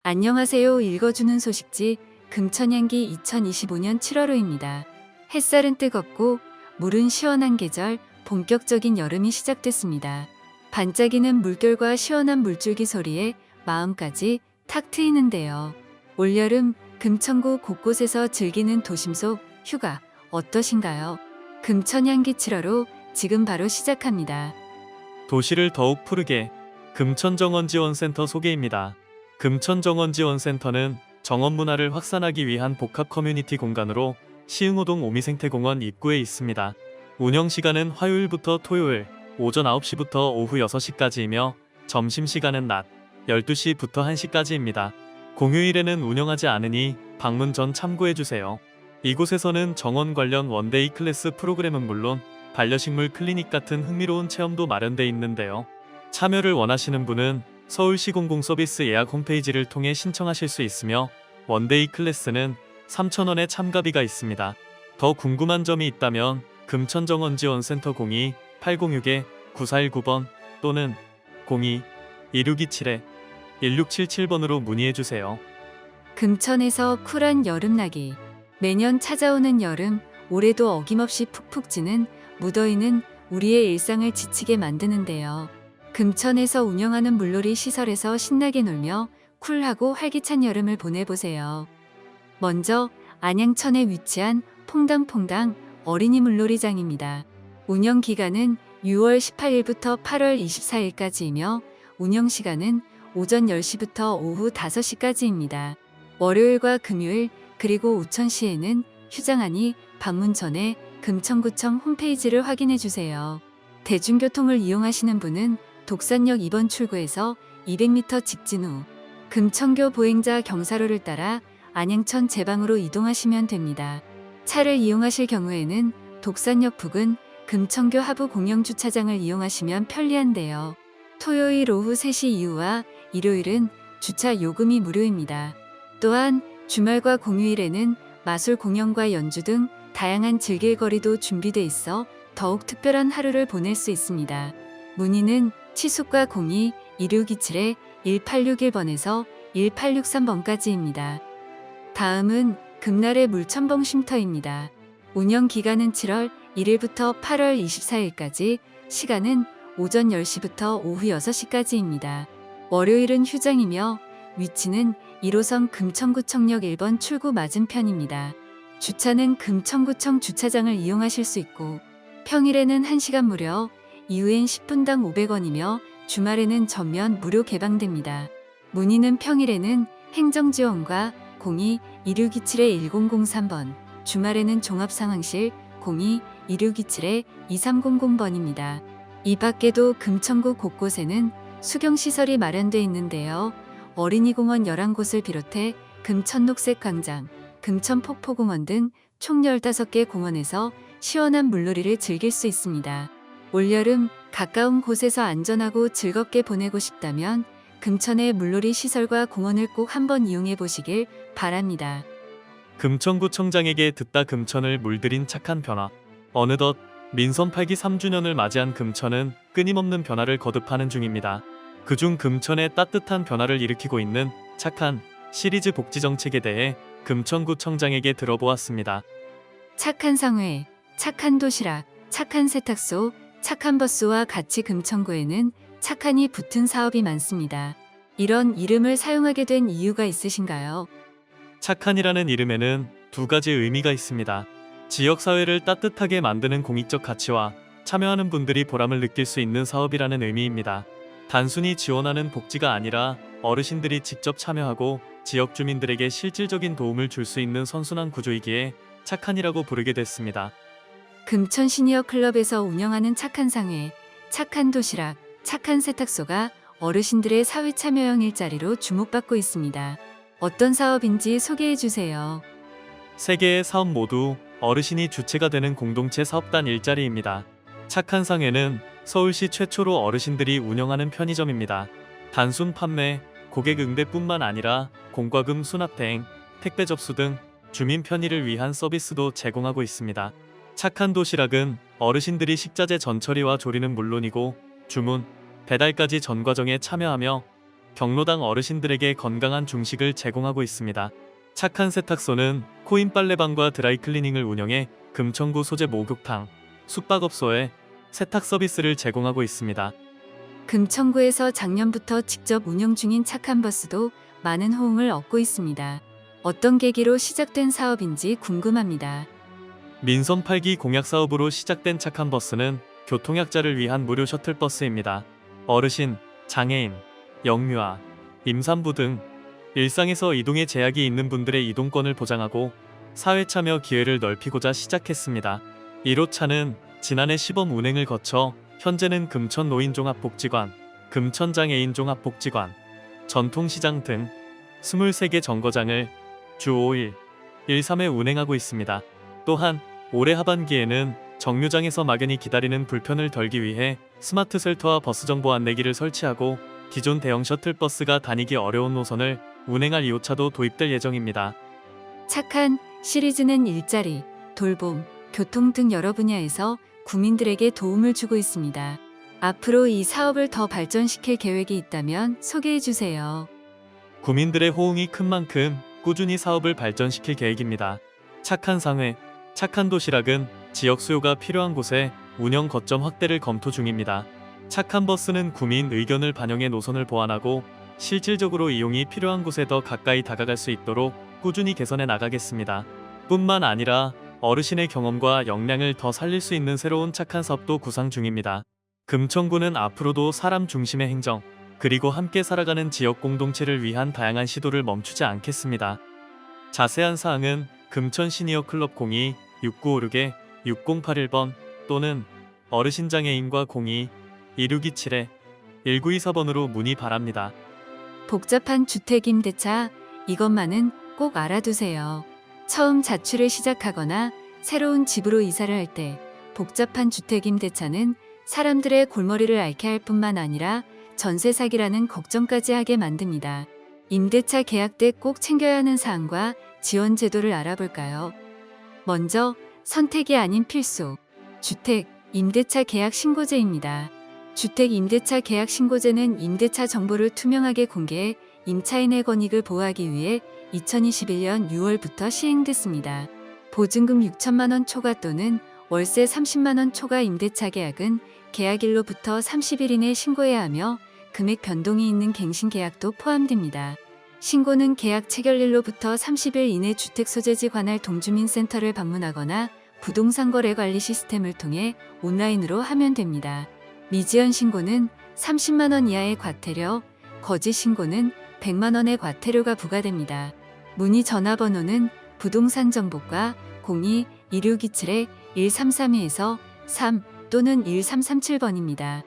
안녕하세요. 읽어주는 소식지 금천향기 2025년 7월호입니다. 햇살은 뜨겁고 물은 시원한 계절, 본격적인 여름이 시작됐습니다. 반짝이는 물결과 시원한 물줄기 소리에 마음까지 탁 트이는데요. 올여름 금천구 곳곳에서 즐기는 도심 속 휴가 어떠신가요? 금천향기 7월호 지금 바로 시작합니다. 도시를 더욱 푸르게 금천정원지원센터 소개입니다. 금천정원지원센터는 정원 문화를 확산하기 위한 복합 커뮤니티 공간으로 시흥호동 오미생태공원 입구에 있습니다. 운영 시간은 화요일부터 토요일 오전 9시부터 오후 6시까지이며 점심시간은 낮 12시부터 1시까지입니다. 공휴일에는 운영하지 않으니 방문 전 참고해주세요. 이곳에서는 정원 관련 원데이 클래스 프로그램은 물론 반려식물 클리닉 같은 흥미로운 체험도 마련돼 있는데요. 참여를 원하시는 분은 서울시 공공서비스 예약 홈페이지를 통해 신청하실 수 있으며 원데이 클래스는 3,000원의 참가비가 있습니다. 더 궁금한 점이 있다면 금천정원지원센터 02-806-9419번 또는 02-2627-1677번으로 문의해주세요. 금천에서 쿨한 여름나기. 매년 찾아오는 여름, 올해도 어김없이 푹푹 찌는 무더위는 우리의 일상을 지치게 만드는데요. 금천에서 운영하는 물놀이 시설에서 신나게 놀며 쿨하고 활기찬 여름을 보내보세요. 먼저 안양천에 위치한 퐁당퐁당 어린이 물놀이장입니다. 운영 기간은 6월 18일부터 8월 24일까지이며 운영 시간은 오전 10시부터 오후 5시까지입니다. 월요일과 금요일 그리고 오천시에는 휴장하니 방문 전에 금천구청 홈페이지를 확인해 주세요. 대중교통을 이용하시는 분은 독산역 2번 출구에서 200m 직진 후 금천교 보행자 경사로를 따라 안양천 제방으로 이동하시면 됩니다. 차를 이용하실 경우에는 독산역 부근 금천교 하부 공영주차장을 이용하시면 편리한데요. 토요일 오후 3시 이후와 일요일은 주차 요금이 무료입니다. 또한 주말과 공휴일에는 마술 공연과 연주 등 다양한 즐길 거리도 준비돼 있어 더욱 특별한 하루를 보낼 수 있습니다. 문의는 치숙과 02-2627-1861번에서 1863번까지입니다. 다음은 금날의 물첨벙 쉼터입니다. 운영 기간은 7월 1일부터 8월 24일까지, 시간은 오전 10시부터 오후 6시까지입니다. 월요일은 휴장이며 위치는 1호선 금천구청역 1번 출구 맞은편입니다. 주차는 금천구청 주차장을 이용하실 수 있고 평일에는 1시간 무료, 이후엔 10분당 500원이며 주말에는 전면 무료 개방됩니다. 문의는 평일에는 행정지원과 02-2627-1003번, 주말에는 종합상황실 02-2627-2300번입니다. 이 밖에도 금천구 곳곳에는 수경시설이 마련되어 있는데요. 어린이공원 11곳을 비롯해 금천녹색광장, 금천폭포공원 등 총 15개 공원에서 시원한 물놀이를 즐길 수 있습니다. 올여름 가까운 곳에서 안전하고 즐겁게 보내고 싶다면 금천의 물놀이 시설과 공원을 꼭 한번 이용해 보시길 바랍니다. 금천구청장에게 듣다 금천을 물들인 착한 변화. 어느덧 민선 8기 3주년을 맞이한 금천은 끊임없는 변화를 거듭하는 중입니다. 그중 금천의 따뜻한 변화를 일으키고 있는 착한 시리즈 복지 정책에 대해 금천구청장에게 들어보았습니다. 착한 상회, 착한 도시락, 착한 세탁소, 착한 버스와 같이 금천구에는 착한이 붙은 사업이 많습니다. 이런 이름을 사용하게 된 이유가 있으신가요? 착한이라는 이름에는 두 가지 의미가 있습니다. 지역사회를 따뜻하게 만드는 공익적 가치와 참여하는 분들이 보람을 느낄 수 있는 사업이라는 의미입니다. 단순히 지원하는 복지가 아니라 어르신들이 직접 참여하고 지역 주민들에게 실질적인 도움을 줄 수 있는 선순환 구조이기에 착한이라고 부르게 됐습니다. 금천 시니어 클럽에서 운영하는 착한 상회, 착한 도시락, 착한 세탁소가 어르신들의 사회 참여형 일자리로 주목받고 있습니다. 어떤 사업인지 소개해 주세요. 세 개의 사업 모두 어르신이 주체가 되는 공동체 사업단 일자리입니다. 착한 상회는 서울시 최초로 어르신들이 운영하는 편의점입니다. 단순 판매, 고객 응대뿐만 아니라 공과금 수납 대행, 택배 접수 등 주민 편의를 위한 서비스도 제공하고 있습니다. 착한 도시락은 어르신들이 식자재 전처리와 조리는 물론이고 주문, 배달까지 전 과정에 참여하며 경로당 어르신들에게 건강한 중식을 제공하고 있습니다. 착한 세탁소는 코인 빨래방과 드라이클리닝을 운영해 금천구 소재 목욕탕, 숙박업소에 세탁 서비스를 제공하고 있습니다. 금천구에서 작년부터 직접 운영 중인 착한 버스도 많은 호응을 얻고 있습니다. 어떤 계기로 시작된 사업인지 궁금합니다. 민선 8기 공약 사업으로 시작된 착한 버스는 교통약자를 위한 무료 셔틀버스입니다. 어르신, 장애인, 영유아, 임산부 등 일상에서 이동에 제약이 있는 분들의 이동권을 보장하고 사회 참여 기회를 넓히고자 시작했습니다. 1호차는 지난해 시범 운행을 거쳐 현재는 금천 노인종합복지관, 금천장애인 종합복지관, 전통시장 등 23개 정거장을 주 5일, 1, 3회 운행하고 있습니다. 또한 올해 하반기에는 정류장에서 막연히 기다리는 불편을 덜기 위해 스마트 셀터와 버스 정보 안내기를 설치하고 기존 대형 셔틀버스가 다니기 어려운 노선을 운행할 2호차도 도입될 예정입니다. 착한 시리즈는 일자리, 돌봄, 교통 등 여러 분야에서 구민들에게 도움을 주고 있습니다. 앞으로 이 사업을 더 발전시킬 계획이 있다면 소개해 주세요. 구민들의 호응이 큰 만큼 꾸준히 사업을 발전시킬 계획입니다. 착한 상회, 착한 도시락은 지역 수요가 필요한 곳에 운영 거점 확대를 검토 중입니다. 착한 버스는 구민 의견을 반영해 노선을 보완하고 실질적으로 이용이 필요한 곳에 더 가까이 다가갈 수 있도록 꾸준히 개선해 나가겠습니다. 뿐만 아니라 어르신의 경험과 역량을 더 살릴 수 있는 새로운 착한 사업도 구상 중입니다. 금천구는 앞으로도 사람 중심의 행정, 그리고 함께 살아가는 지역 공동체를 위한 다양한 시도를 멈추지 않겠습니다. 자세한 사항은 금천 시니어 클럽 02-6956-6081번 또는 어르신장애인과 02-2627-1924번으로 문의 바랍니다. 복잡한 주택임대차, 이것만은 꼭 알아두세요. 처음 자취를 시작하거나 새로운 집으로 이사를 할 때 복잡한 주택임대차는 사람들의 골머리를 앓게 할 뿐만 아니라 전세 사기라는 걱정까지 하게 만듭니다. 임대차 계약 때 꼭 챙겨야 하는 사항과 지원 제도를 알아볼까요? 먼저 선택이 아닌 필수, 주택 임대차 계약 신고제입니다. 주택 임대차 계약 신고제는 임대차 정보를 투명하게 공개해 임차인의 권익을 보호하기 위해 2021년 6월부터 시행됐습니다. 보증금 6천만 원 초과 또는 월세 30만 원 초과 임대차 계약은 계약일로부터 30일 이내 신고해야 하며 금액 변동이 있는 갱신 계약도 포함됩니다. 신고는 계약 체결일로부터 30일 이내 주택소재지 관할 동주민센터를 방문하거나 부동산 거래 관리 시스템을 통해 온라인으로 하면 됩니다. 미지연 신고는 30만 원 이하의 과태료, 거짓 신고는 100만 원의 과태료가 부과됩니다. 문의 전화번호는 부동산 정보과 02-2627-1332에서 3 또는 1337번입니다.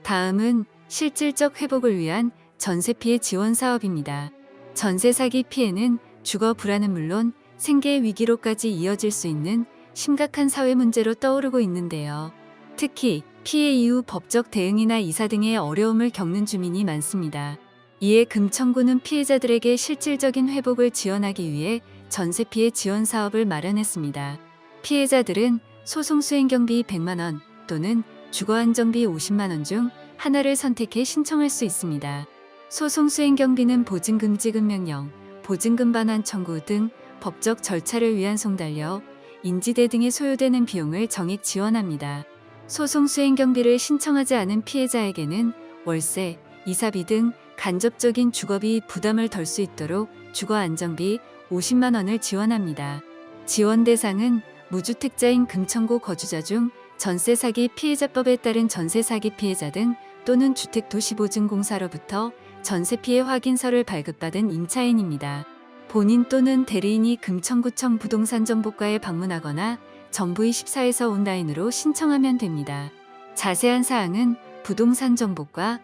다음은 실질적 회복을 위한 전세 피해 지원 사업입니다. 전세 사기 피해는 주거 불안은 물론 생계 위기로까지 이어질 수 있는 심각한 사회 문제로 떠오르고 있는데요. 특히 피해 이후 법적 대응이나 이사 등의 어려움을 겪는 주민이 많습니다. 이에 금천구는 피해자들에게 실질적인 회복을 지원하기 위해 전세 피해 지원 사업을 마련했습니다. 피해자들은 소송 수행 경비 100만 원 또는 주거 안정비 50만 원 중 하나를 선택해 신청할 수 있습니다. 소송 수행 경비는 보증금 지급 명령, 보증금 반환 청구 등 법적 절차를 위한 송달료, 인지대 등에 소요되는 비용을 정액 지원합니다. 소송 수행 경비를 신청하지 않은 피해자에게는 월세, 이사비 등 간접적인 주거비 부담을 덜 수 있도록 주거 안정비 50만 원을 지원합니다. 지원 대상은 무주택자인 금천구 거주자 중 전세 사기 피해자법에 따른 전세 사기 피해자 등 또는 주택도시보증공사로부터 전세 피해 확인서를 발급받은 임차인입니다. 본인 또는 대리인이 금천구청 부동산정보과에 방문하거나 정부24에서 온라인으로 신청하면 됩니다. 자세한 사항은 부동산정보과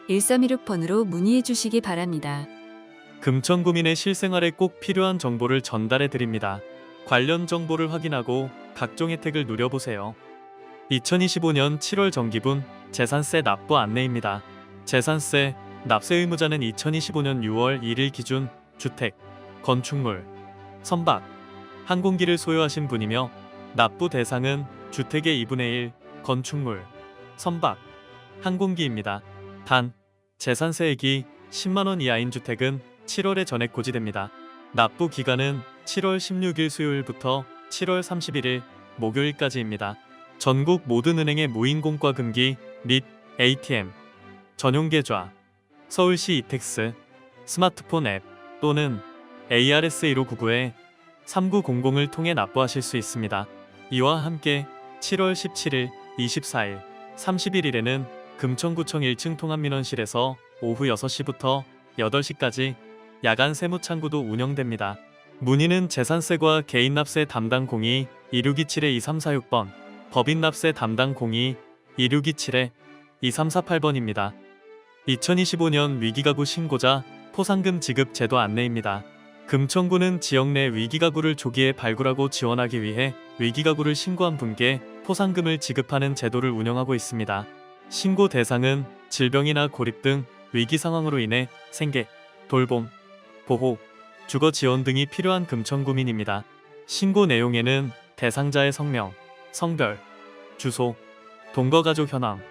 02-2627-1326번으로 문의해 주시기 바랍니다. 금천구민의 실생활에 꼭 필요한 정보를 전달해 드립니다. 관련 정보를 확인하고 각종 혜택을 누려보세요. 2025년 7월 정기분 재산세 납부 안내입니다. 재산세 납세 의무자는 2025년 6월 1일 기준 주택, 건축물, 선박, 항공기를 소유하신 분이며 납부 대상은 주택의 2분의 1, 건축물, 선박, 항공기입니다. 단, 재산세액이 10만원 이하인 주택은 7월에 전액 고지됩니다. 납부 기간은 7월 16일 수요일부터 7월 31일 목요일까지입니다. 전국 모든 은행의 무인공과 금기 및 ATM, 전용 계좌, 서울시 이택스, 스마트폰 앱 또는 ARS 1599-3900을 통해 납부하실 수 있습니다. 이와 함께 7월 17일, 24일, 31일에는 금천구청 1층 통합민원실에서 오후 6시부터 8시까지 야간 세무창구도 운영됩니다. 문의는 재산세과 개인납세 담당 02-2627-2346번, 법인납세 담당 02-2627-2348번입니다. 2025년 위기가구 신고자 포상금 지급 제도 안내입니다. 금천구는 지역 내 위기가구를 조기에 발굴하고 지원하기 위해 위기가구를 신고한 분께 포상금을 지급하는 제도를 운영하고 있습니다. 신고 대상은 질병이나 고립 등 위기 상황으로 인해 생계, 돌봄, 보호, 주거 지원 등이 필요한 금천구민입니다. 신고 내용에는 대상자의 성명, 성별, 주소, 동거가족 현황,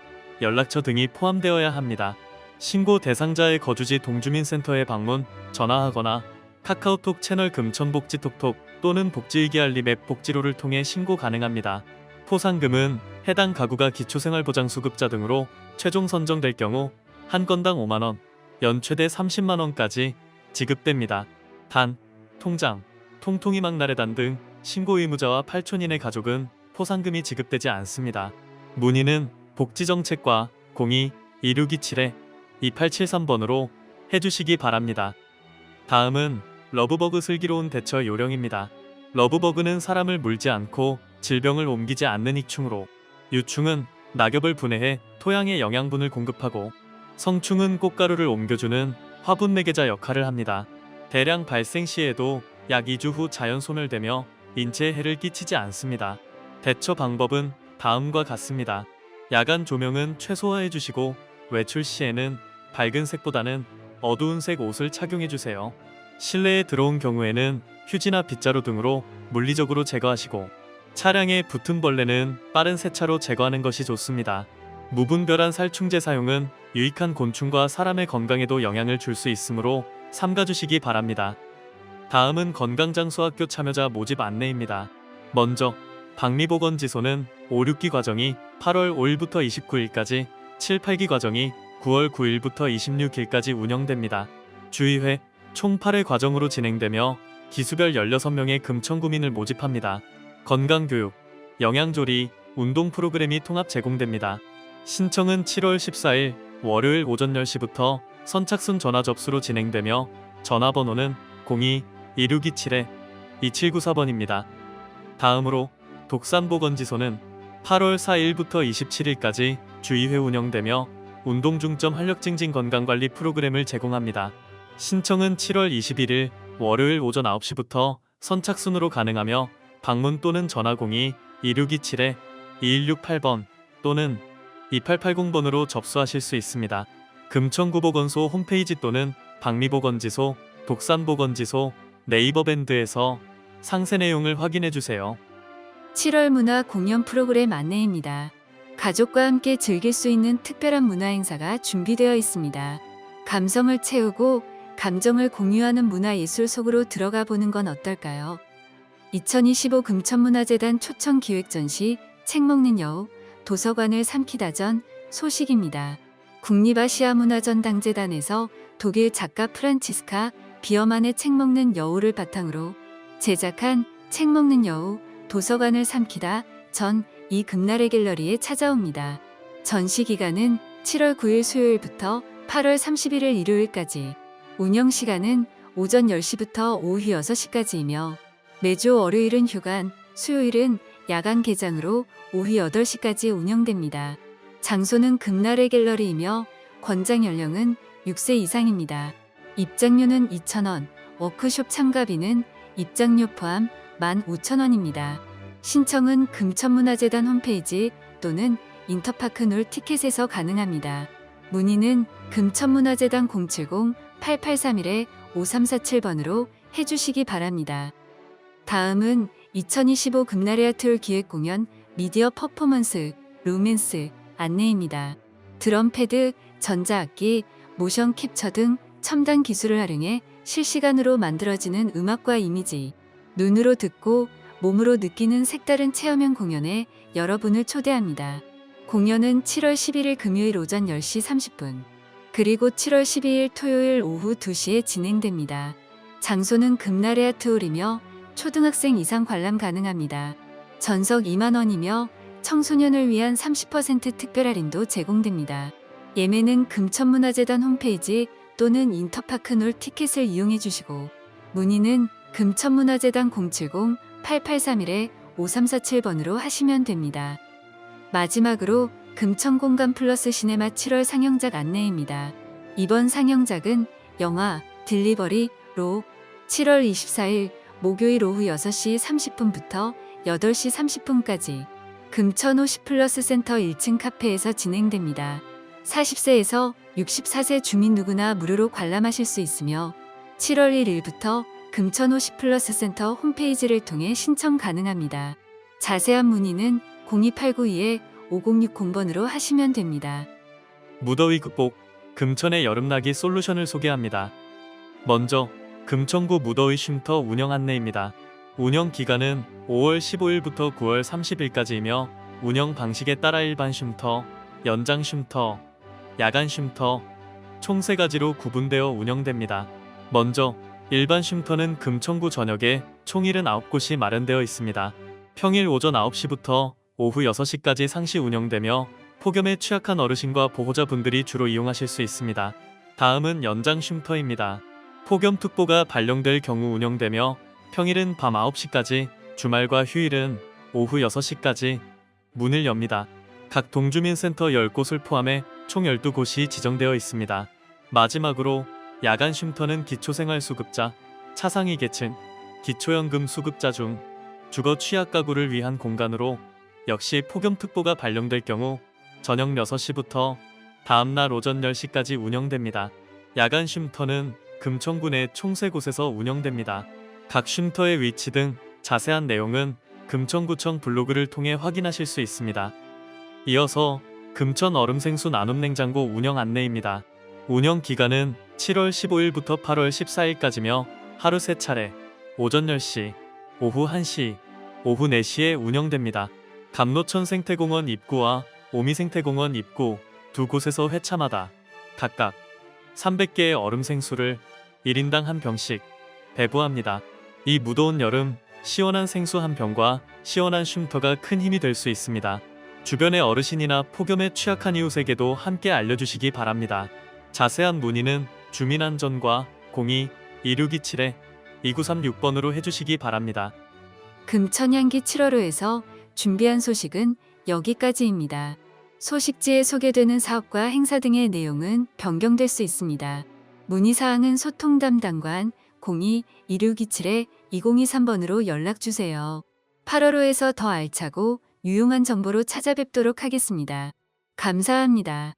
연락처 등이 포함되어야 합니다. 신고 대상자의 거주지 동주민센터에 방문, 전화하거나 카카오톡 채널 금천복지톡톡 또는 복지위기 알림 앱 복지로를 통해 신고 가능합니다. 포상금은 해당 가구가 기초생활보장수급자 등으로 최종 선정될 경우 한 건당 5만원, 연 최대 30만원까지 지급됩니다. 단, 통장, 통통이막나래단 등 신고 의무자와 8촌인의 가족은 포상금이 지급되지 않습니다. 문의는 복지정책과 02-2627-2873번으로 해주시기 바랍니다. 다음은 러브버그 슬기로운 대처 요령입니다. 러브버그는 사람을 물지 않고 질병을 옮기지 않는 익충으로, 유충은 낙엽을 분해해 토양에 영양분을 공급하고, 성충은 꽃가루를 옮겨주는 화분 매개자 역할을 합니다. 대량 발생 시에도 약 2주 후 자연 소멸되며 인체에 해를 끼치지 않습니다. 대처 방법은 다음과 같습니다. 야간 조명은 최소화해 주시고 외출 시에는 밝은 색보다는 어두운 색 옷을 착용해 주세요. 실내에 들어온 경우에는 휴지나 빗자루 등으로 물리적으로 제거하시고, 차량에 붙은 벌레는 빠른 세차로 제거하는 것이 좋습니다. 무분별한 살충제 사용은 유익한 곤충과 사람의 건강에도 영향을 줄 수 있으므로 삼가주시기 바랍니다. 다음은 건강장수학교 참여자 모집 안내입니다. 먼저 박미보건지소는 5, 6기 과정이 8월 5일부터 29일까지, 7, 8기 과정이 9월 9일부터 26일까지 운영됩니다. 주의회 총 8회 과정으로 진행되며 기수별 16명의 금천구민을 모집합니다. 건강교육, 영양조리, 운동 프로그램이 통합 제공됩니다. 신청은 7월 14일 월요일 오전 10시부터 선착순 전화 접수로 진행되며 전화번호는 02-2627-2794번입니다. 다음으로 독산보건지소는 8월 4일부터 27일까지 주의회 운영되며 운동 중점 활력 증진 건강관리 프로그램을 제공합니다. 신청은 7월 21일 월요일 오전 9시부터 선착순으로 가능하며 방문 또는 전화 02-2627-2168번 또는 2880번으로 접수하실 수 있습니다. 금천구보건소 홈페이지 또는 박미보건지소, 독산보건지소, 네이버밴드에서 상세 내용을 확인해주세요. 7월 문화 공연 프로그램 안내입니다. 가족과 함께 즐길 수 있는 특별한 문화 행사가 준비되어 있습니다. 감성을 채우고 감정을 공유하는 문화예술 속으로 들어가 보는 건 어떨까요? 2025 금천문화재단 초청 기획전시 책 먹는 여우, 도서관을 삼키다전 소식입니다. 국립아시아문화전당재단에서 독일 작가 프란치스카 비어만의 책 먹는 여우를 바탕으로 제작한 책 먹는 여우, 도서관을 삼키다 전 이 금날의 갤러리에 찾아옵니다. 전시 기간은 7월 9일 수요일부터 8월 31일 일요일까지, 운영 시간은 오전 10시부터 오후 6시까지이며 매주 월요일은 휴관, 수요일은 야간 개장으로 오후 8시까지 운영됩니다. 장소는 금날의 갤러리이며 권장 연령은 6세 이상입니다. 입장료는 2,000원, 워크숍 참가비는 입장료 포함 15,000원입니다. 신청은 금천문화재단 홈페이지 또는 인터파크 놀 티켓에서 가능합니다. 문의는 금천문화재단 070-8831-5347번으로 해주시기 바랍니다. 다음은 2025 금날의 아트홀 기획공연 미디어 퍼포먼스 루멘스 안내입니다. 드럼 패드, 전자악기, 모션 캡처 등 첨단 기술을 활용해 실시간으로 만들어지는 음악과 이미지, 눈으로 듣고 몸으로 느끼는 색다른 체험형 공연에 여러분을 초대합니다. 공연은 7월 11일 금요일 오전 10시 30분, 그리고 7월 12일 토요일 오후 2시에 진행됩니다. 장소는 금나래 아트홀이며 초등학생 이상 관람 가능합니다. 전석 2만 원이며 청소년을 위한 30% 특별 할인도 제공됩니다. 예매는 금천문화재단 홈페이지 또는 인터파크놀 티켓을 이용해 주시고, 문의는 금천문화재단 070-8831-5347번으로 하시면 됩니다. 마지막으로 금천공간 플러스 시네마 7월 상영작 안내입니다. 이번 상영작은 영화 딜리버리로 7월 24일 목요일 오후 6시 30분부터 8시 30분까지 금천 50플러스 센터 1층 카페에서 진행됩니다. 40세에서 64세 주민 누구나 무료로 관람하실 수 있으며 7월 1일부터 금천 50플러스 센터 홈페이지를 통해 신청 가능합니다. 자세한 문의는 02892-5060번으로 하시면 됩니다. 무더위 극복, 금천의 여름나기 솔루션을 소개합니다. 먼저 금천구 무더위 쉼터 운영 안내입니다. 운영 기간은 5월 15일부터 9월 30일까지이며 운영 방식에 따라 일반 쉼터, 연장 쉼터, 야간 쉼터 총 3가지로 구분되어 운영됩니다. 먼저 일반 쉼터는 금천구 전역에 총 79곳이 마련되어 있습니다. 평일 오전 9시부터 오후 6시까지 상시 운영되며 폭염에 취약한 어르신과 보호자분들이 주로 이용하실 수 있습니다. 다음은 연장 쉼터입니다. 폭염특보가 발령될 경우 운영되며 평일은 밤 9시까지, 주말과 휴일은 오후 6시까지 문을 엽니다. 각 동주민센터 10곳을 포함해 총 12곳이 지정되어 있습니다. 마지막으로 야간 쉼터는 기초생활수급자, 차상위 계층, 기초연금 수급자 중 주거 취약 가구를 위한 공간으로 역시 폭염특보가 발령될 경우 저녁 6시부터 다음날 오전 10시까지 운영됩니다. 야간 쉼터는 금천구 내 총 3곳에서 운영됩니다. 각 쉼터의 위치 등 자세한 내용은 금천구청 블로그를 통해 확인하실 수 있습니다. 이어서 금천 얼음생수 나눔냉장고 운영 안내입니다. 운영 기간은 7월 15일부터 8월 14일까지며 하루 3차례 오전 10시, 오후 1시, 오후 4시에 운영됩니다. 감로천 생태공원 입구와 오미생태공원 입구 두 곳에서 회차마다 각각 300개의 얼음생수를 1인당 1병씩 배부합니다. 이 무더운 여름 시원한 생수 한 병과 시원한 쉼터가 큰 힘이 될 수 있습니다. 주변의 어르신이나 폭염에 취약한 이웃에게도 함께 알려주시기 바랍니다. 자세한 문의는 주민안전과 02-2627-2936번으로 해주시기 바랍니다. 금천향기 7월호에서 준비한 소식은 여기까지입니다. 소식지에 소개되는 사업과 행사 등의 내용은 변경될 수 있습니다. 문의사항은 소통담당관 02-2627-2023번으로 연락주세요. 8월호에서 더 알차고 유용한 정보로 찾아뵙도록 하겠습니다. 감사합니다.